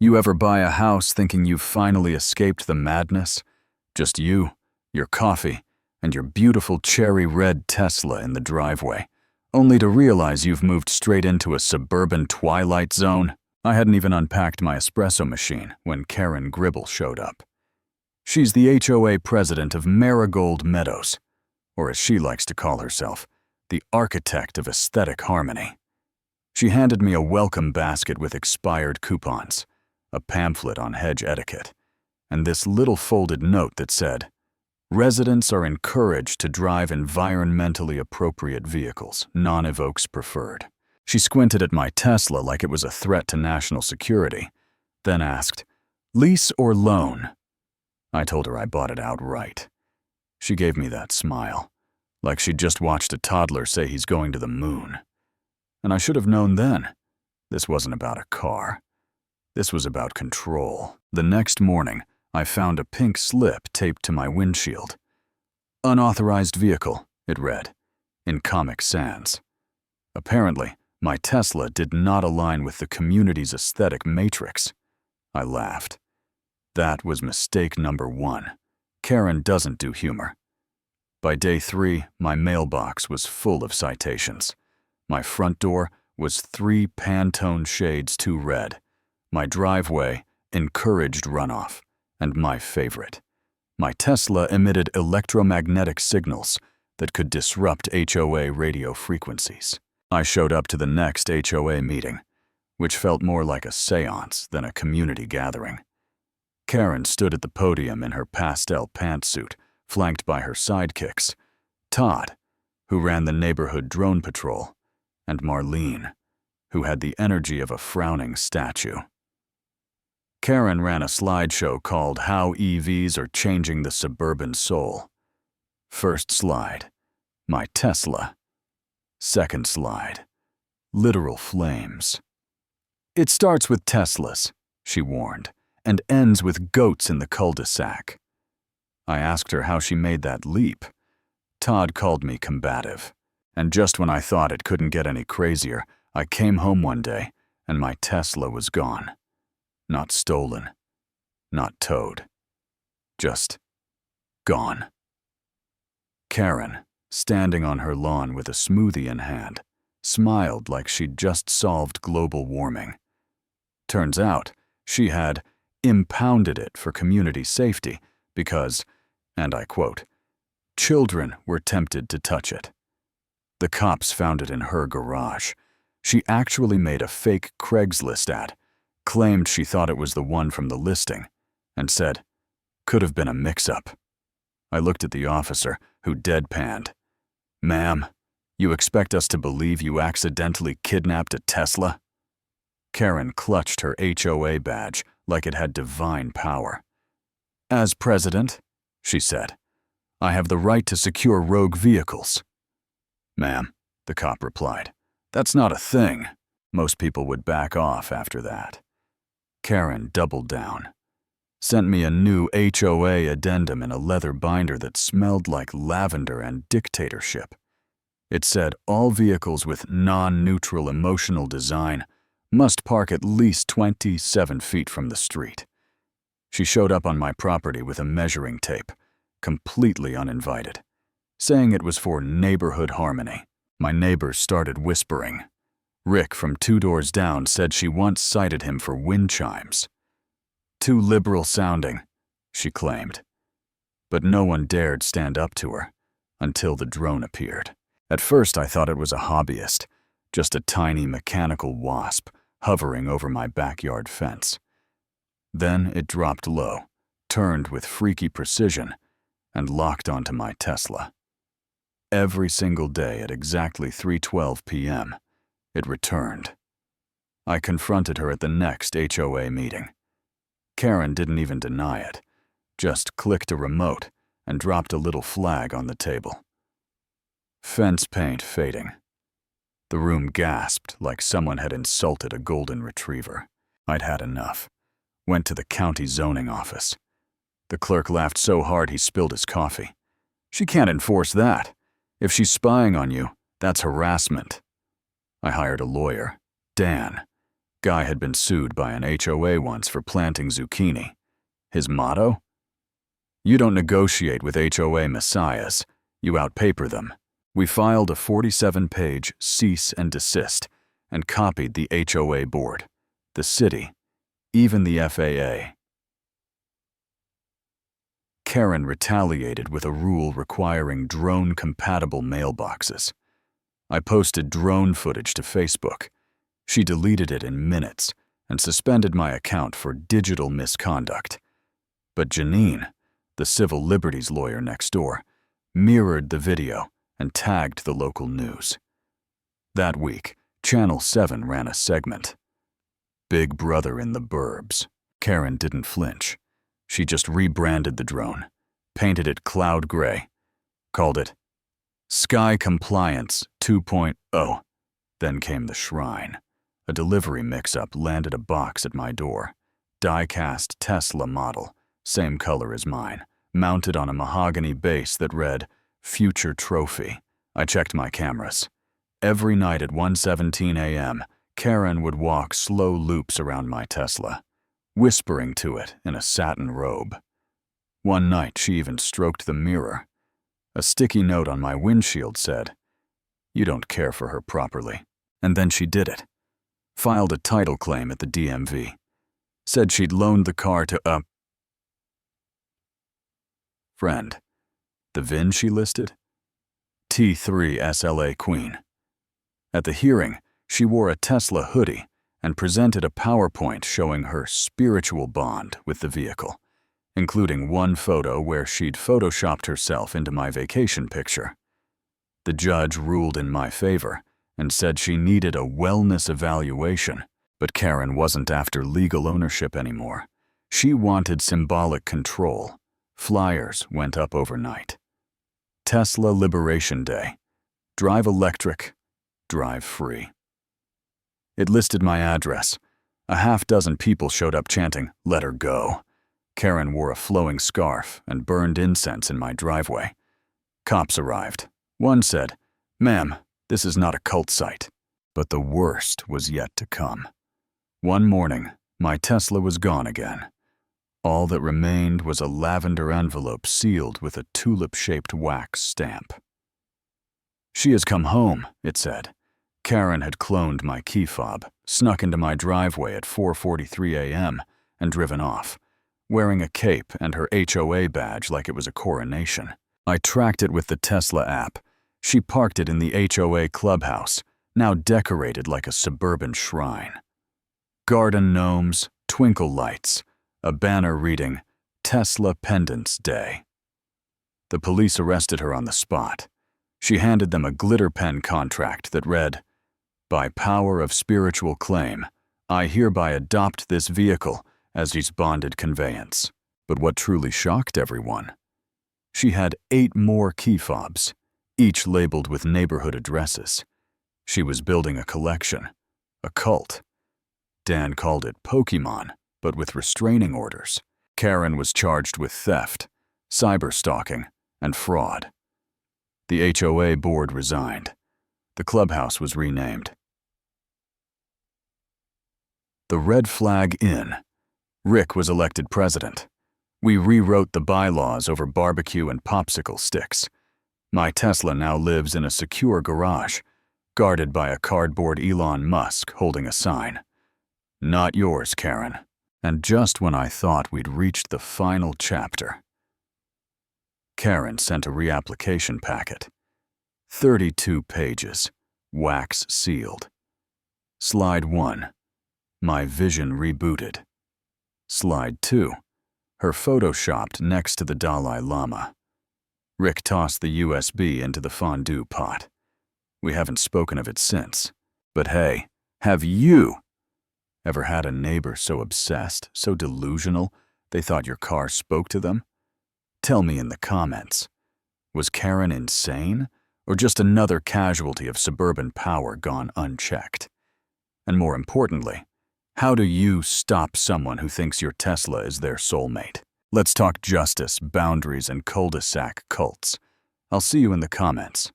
You ever buy a house thinking you've finally escaped the madness? Just you, your coffee, and your beautiful cherry red Tesla in the driveway, only to realize you've moved straight into a suburban twilight zone? I hadn't even unpacked my espresso machine when Karen Gribble showed up. She's the HOA president of Marigold Meadows, or as she likes to call herself, the architect of aesthetic harmony. She handed me a welcome basket with expired coupons, a pamphlet on hedge etiquette, and this little folded note that said, "Residents are encouraged to drive environmentally appropriate vehicles, non-evokes preferred." She squinted at my Tesla like it was a threat to national security, then asked, "Lease or loan?" I told her I bought it outright. She gave me that smile, like she'd just watched a toddler say he's going to the moon. And I should have known then. This wasn't about a car. This was about control. The next morning, I found a pink slip taped to my windshield. "Unauthorized vehicle," it read, in Comic Sans. Apparently, my Tesla did not align with the community's aesthetic matrix. I laughed. That was mistake number one. Karen doesn't do humor. By day 3, my mailbox was full of citations. My front door was 3 Pantone shades too red. My driveway encouraged runoff. And my favorite, my Tesla emitted electromagnetic signals that could disrupt HOA radio frequencies. I showed up to the next HOA meeting, which felt more like a seance than a community gathering. Karen stood at the podium in her pastel pantsuit, flanked by her sidekicks, Todd, who ran the neighborhood drone patrol, and Marlene, who had the energy of a frowning statue. Karen ran a slideshow called "How EVs Are Changing the Suburban Soul." First slide, my Tesla. Second slide, literal flames. "It starts with Teslas," she warned, "and ends with goats in the cul-de-sac." I asked her how she made that leap. Todd called me combative. And just when I thought it couldn't get any crazier, I came home one day and my Tesla was gone. Not stolen, not towed, just gone. Karen, standing on her lawn with a smoothie in hand, smiled like she'd just solved global warming. Turns out, she had impounded it for community safety because, and I quote, "children were tempted to touch it." The cops found it in her garage. She actually made a fake Craigslist ad, claimed she thought it was the one from the listing, and said, "Could have been a mix-up." I looked at the officer, who deadpanned, "Ma'am, you expect us to believe you accidentally kidnapped a Tesla?" Karen clutched her HOA badge like it had divine power. "As president," she said, "I have the right to secure rogue vehicles." "Ma'am," the cop replied, "that's not a thing." Most people would back off after that. Karen doubled down, sent me a new HOA addendum in a leather binder that smelled like lavender and dictatorship. It said all vehicles with non-neutral emotional design must park at least 27 feet from the street. She showed up on my property with a measuring tape, completely uninvited, saying it was for neighborhood harmony. My neighbors started whispering. Rick from 2 doors down said she once cited him for wind chimes. "Too liberal sounding," she claimed. But no one dared stand up to her until the drone appeared. At first I thought it was a hobbyist, just a tiny mechanical wasp hovering over my backyard fence. Then it dropped low, turned with freaky precision, and locked onto my Tesla. Every single day at exactly 3:12 p.m., it returned. I confronted her at the next HOA meeting. Karen didn't even deny it, just clicked a remote and dropped a little flag on the table. Fence paint fading. The room gasped like someone had insulted a golden retriever. I'd had enough. Went to the county zoning office. The clerk laughed so hard he spilled his coffee. "She can't enforce that. If she's spying on you, that's harassment." I hired a lawyer, Dan, Guy had been sued by an HOA once for planting zucchini. His motto? You don't negotiate with HOA messiahs, you outpaper them. We filed a 47-page cease and desist and copied the HOA board, the city, even the FAA. Karen retaliated with a rule requiring drone-compatible mailboxes. I posted drone footage to Facebook. She deleted it in minutes and suspended my account for digital misconduct. But Janine, the civil liberties lawyer next door, mirrored the video and tagged the local news. That week, Channel 7 ran a segment. Big Brother in the Burbs. Karen didn't flinch. She just rebranded the drone, painted it cloud gray, called it Sky Compliance 2.0. Then came the shrine. A delivery mix-up landed a box at my door. Die-cast Tesla model, same color as mine, mounted on a mahogany base that read, Future Trophy. I checked my cameras. Every night at 1:17 a.m., Karen would walk slow loops around my Tesla, whispering to it in a satin robe. One night, she even stroked the mirror. A sticky note on my windshield said, You don't care for her properly. And then she did it. Filed a title claim at the DMV. Said she'd loaned the car to a friend. The VIN she listed? T3 SLA Queen. At the hearing, she wore a Tesla hoodie and presented a PowerPoint showing her spiritual bond with the vehicle, including one photo where she'd photoshopped herself into my vacation picture. The judge ruled in my favor and said she needed a wellness evaluation, but Karen wasn't after legal ownership anymore. She wanted symbolic control. Flyers went up overnight. Tesla Liberation Day. Drive electric, drive free. It listed my address. A half-dozen people showed up chanting, Let her go. Karen wore a flowing scarf and burned incense in my driveway. Cops arrived. One said, Ma'am, this is not a cult site. But the worst was yet to come. One morning, my Tesla was gone again. All that remained was a lavender envelope sealed with a tulip-shaped wax stamp. She has come home, it said. Karen had cloned my key fob, snuck into my driveway at 4:43 a.m., and driven off, wearing a cape and her HOA badge like it was a coronation. I tracked it with the Tesla app. She parked it in the HOA clubhouse, now decorated like a suburban shrine. Garden gnomes, twinkle lights, a banner reading, Tesla Pendants Day. The police arrested her on the spot. She handed them a glitter pen contract that read, By power of spiritual claim, I hereby adopt this vehicle as his bonded conveyance. But what truly shocked everyone? She had 8 more key fobs, each labeled with neighborhood addresses. She was building a collection, a cult. Dan called it Pokemon, but with restraining orders. Karen was charged with theft, cyberstalking, and fraud. The HOA board resigned. The clubhouse was renamed the Red Flag Inn. Rick was elected president. We rewrote the bylaws over barbecue and popsicle sticks. My Tesla now lives in a secure garage, guarded by a cardboard Elon Musk holding a sign. Not yours, Karen. And just when I thought we'd reached the final chapter, Karen sent a reapplication packet. 32 pages, wax sealed. Slide 1. My vision rebooted. Slide 2. Her photoshopped next to the Dalai Lama. Rick tossed the USB into the fondue pot. We haven't spoken of it since. But hey, have you ever had a neighbor so obsessed, so delusional, they thought your car spoke to them? Tell me in the comments. Was Karen insane, or just another casualty of suburban power gone unchecked? And more importantly, how do you stop someone who thinks your Tesla is their soulmate? Let's talk justice, boundaries, and cul-de-sac cults. I'll see you in the comments.